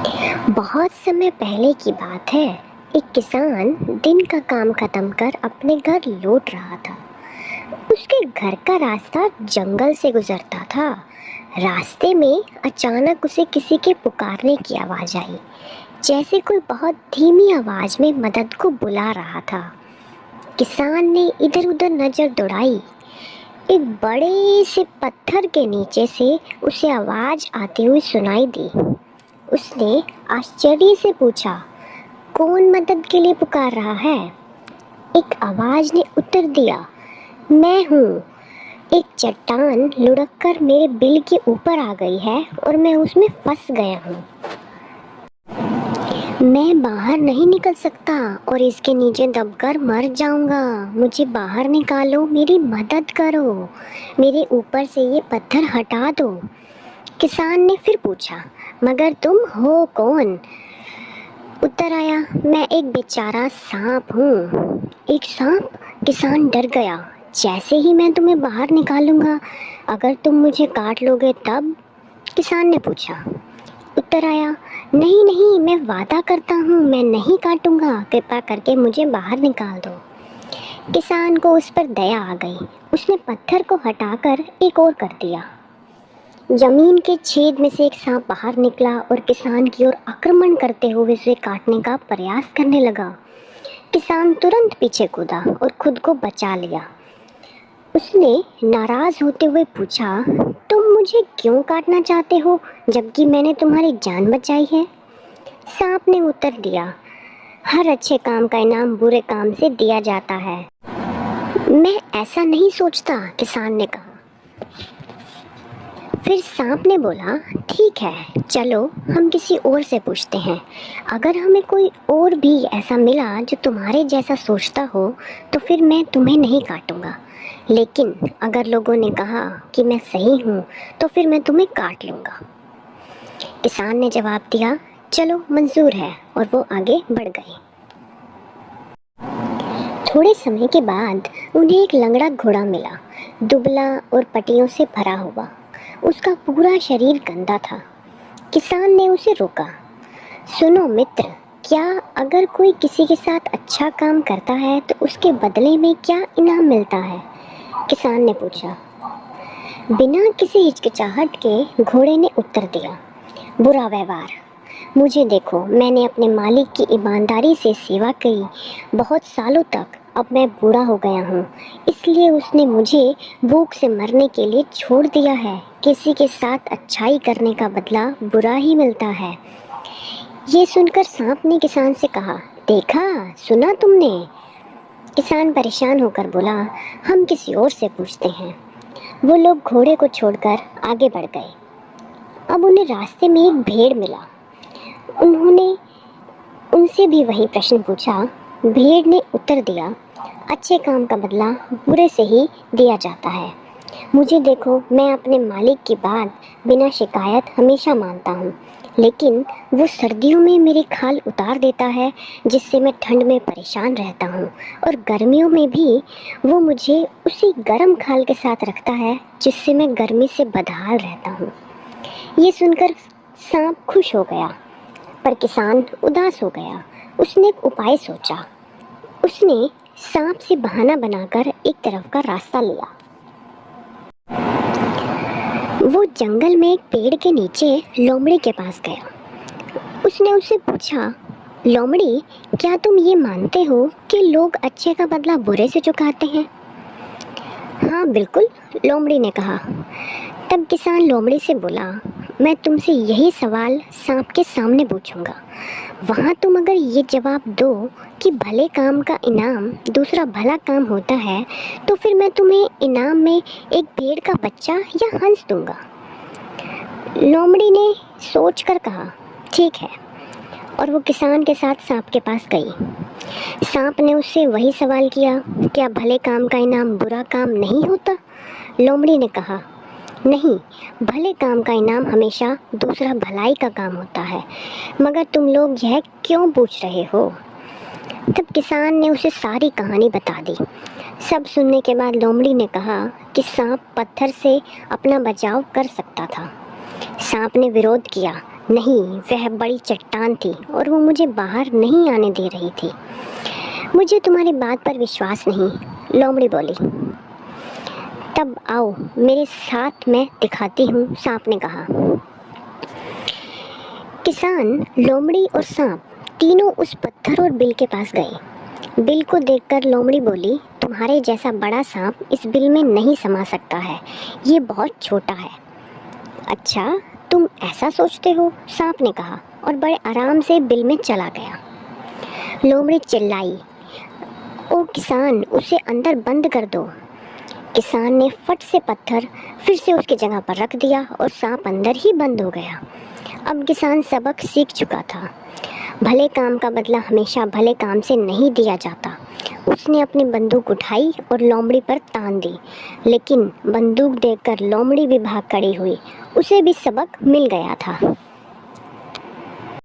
बहुत समय पहले की बात है। एक किसान दिन का काम खत्म कर अपने घर लौट रहा था। उसके घर का रास्ता जंगल से गुजरता था। रास्ते में अचानक उसे किसी के पुकारने की आवाज आई, जैसे कोई बहुत धीमी आवाज में मदद को बुला रहा था। किसान ने इधर उधर नजर दौड़ाई। एक बड़े से पत्थर के नीचे से उसे आवाज आती हुई सुनाई दी। उसने आश्चर्य से पूछा, कौन मदद के लिए पुकार रहा है? एक आवाज ने उत्तर दिया, मैं हूँ। एक चट्टान लुढ़क कर मेरे बिल के ऊपर आ गई है और मैं उसमें फंस गया हूँ। मैं बाहर नहीं निकल सकता और इसके नीचे दबकर मर जाऊंगा। मुझे बाहर निकालो, मेरी मदद करो, मेरे ऊपर से ये पत्थर हटा दो। किसान ने फिर पूछा, मगर तुम हो कौन? उत्तर आया, मैं एक बेचारा सांप हूँ। एक सांप? किसान डर गया। जैसे ही मैं तुम्हें बाहर निकालूंगा, अगर तुम मुझे काट लोगे तब? किसान ने पूछा। उत्तर आया, नहीं नहीं, मैं वादा करता हूँ मैं नहीं काटूंगा, कृपा करके मुझे बाहर निकाल दो। किसान को उस पर दया आ गई। उसने पत्थर को हटाकर एक और कर दिया। जमीन के छेद में से एक सांप बाहर निकला और किसान की ओर आक्रमण करते हुए उसे काटने का प्रयास करने लगा। किसान तुरंत पीछे कूदा और खुद को बचा लिया। उसने नाराज होते हुए पूछा, तुम मुझे क्यों काटना चाहते हो जबकि मैंने तुम्हारी जान बचाई है? सांप ने उत्तर दिया, हर अच्छे काम का इनाम बुरे काम से दिया जाता है। मैं ऐसा नहीं सोचता, किसान ने कहा। फिर सांप ने बोला, ठीक है, चलो हम किसी और से पूछते हैं। अगर हमें कोई और भी ऐसा मिला जो तुम्हारे जैसा सोचता हो तो फिर मैं तुम्हें नहीं काटूंगा। लेकिन अगर लोगों ने कहा कि मैं सही हूँ तो फिर मैं तुम्हें काट लूँगा। किसान ने जवाब दिया, चलो मंजूर है, और वो आगे बढ़ गए। थोड़े समय के बाद उन्हें एक लंगड़ा घोड़ा मिला, दुबला और पट्टियों से भरा हुआ। उसका पूरा शरीर गंदा था। किसान ने उसे रोका। सुनो मित्र, क्या अगर कोई किसी के साथ अच्छा काम करता है तो उसके बदले में क्या इनाम मिलता है? किसान ने पूछा। बिना किसी हिचकिचाहट के घोड़े ने उत्तर दिया, बुरा व्यवहार। मुझे देखो, मैंने अपने मालिक की ईमानदारी से सेवा की बहुत सालों तक। अब मैं बूढ़ा हो गया हूँ, इसलिए उसने मुझे भूख से मरने के लिए छोड़ दिया है। किसी के साथ अच्छाई करने का बदला बुरा ही मिलता है। ये सुनकर सांप ने किसान से कहा, देखा, सुना तुमने? किसान परेशान होकर बोला, हम किसी और से पूछते हैं। वो लोग घोड़े को छोड़कर आगे बढ़ गए। अब उन्हें रास्ते में एक भेड़ मिला। उन्होंने उनसे भी वही प्रश्न पूछा। भेड़ ने उत्तर दिया, अच्छे काम का बदला बुरे से ही दिया जाता है। मुझे देखो, मैं अपने मालिक की बात बिना शिकायत हमेशा मानता हूँ, लेकिन वो सर्दियों में मेरी खाल उतार देता है, जिससे मैं ठंड में परेशान रहता हूँ, और गर्मियों में भी वो मुझे उसी गर्म खाल के साथ रखता है, जिससे मैं गर्मी से बदहाल रहता हूँ। ये सुनकर सांप खुश हो गया, पर किसान उदास हो गया। उसने एक उपाय सोचा। उसने सांप से बहाना बनाकर एक तरफ का रास्ता लिया। वो जंगल में एक पेड़ के नीचे लोमड़ी के पास गया। उसने उससे पूछा, लोमड़ी, क्या तुम ये मानते हो कि लोग अच्छे का बदला बुरे से चुकाते हैं? हाँ बिल्कुल, लोमड़ी ने कहा। तब किसान लोमड़ी से बोला, मैं तुमसे यही सवाल सांप के सामने पूछूंगा। वहाँ तुम अगर ये जवाब दो कि भले काम का इनाम दूसरा भला काम होता है, तो फिर मैं तुम्हें इनाम में एक भेड़ का बच्चा या हंस दूंगा। लोमड़ी ने सोच कर कहा, ठीक है, और वो किसान के साथ सांप के पास गई। सांप ने उससे वही सवाल किया, क्या भले काम का इनाम बुरा काम नहीं होता? लोमड़ी ने कहा, नहीं, भले काम का इनाम हमेशा दूसरा भलाई का काम होता है। मगर तुम लोग यह क्यों पूछ रहे हो? तब किसान ने उसे सारी कहानी बता दी। सब सुनने के बाद लोमड़ी ने कहा कि सांप पत्थर से अपना बचाव कर सकता था। सांप ने विरोध किया, नहीं, वह बड़ी चट्टान थी और वो मुझे बाहर नहीं आने दे रही थी। मुझे तुम्हारी बात पर विश्वास नहीं, लोमड़ी बोली। तब आओ मेरे साथ, मैं दिखाती हूँ, सांप ने कहा। किसान, लोमड़ी और सांप तीनों उस पत्थर और बिल के पास गए। बिल को देखकर लोमड़ी बोली, तुम्हारे जैसा बड़ा सांप इस बिल में नहीं समा सकता है, ये बहुत छोटा है। अच्छा, तुम ऐसा सोचते हो, सांप ने कहा और बड़े आराम से बिल में चला गया। लोमड़ी चिल्लाई, ओ किसान, उसे अंदर बंद कर दो। किसान ने फट से पत्थर फिर से उसकी जगह पर रख दिया और सांप अंदर ही बंद हो गया। अब किसान सबक सीख चुका था, भले काम का बदला हमेशा भले काम से नहीं दिया जाता। उसने अपनी बंदूक उठाई और लोमड़ी पर तान दी, लेकिन बंदूक देखकर लोमड़ी भी भाग खड़ी हुई। उसे भी सबक मिल गया था।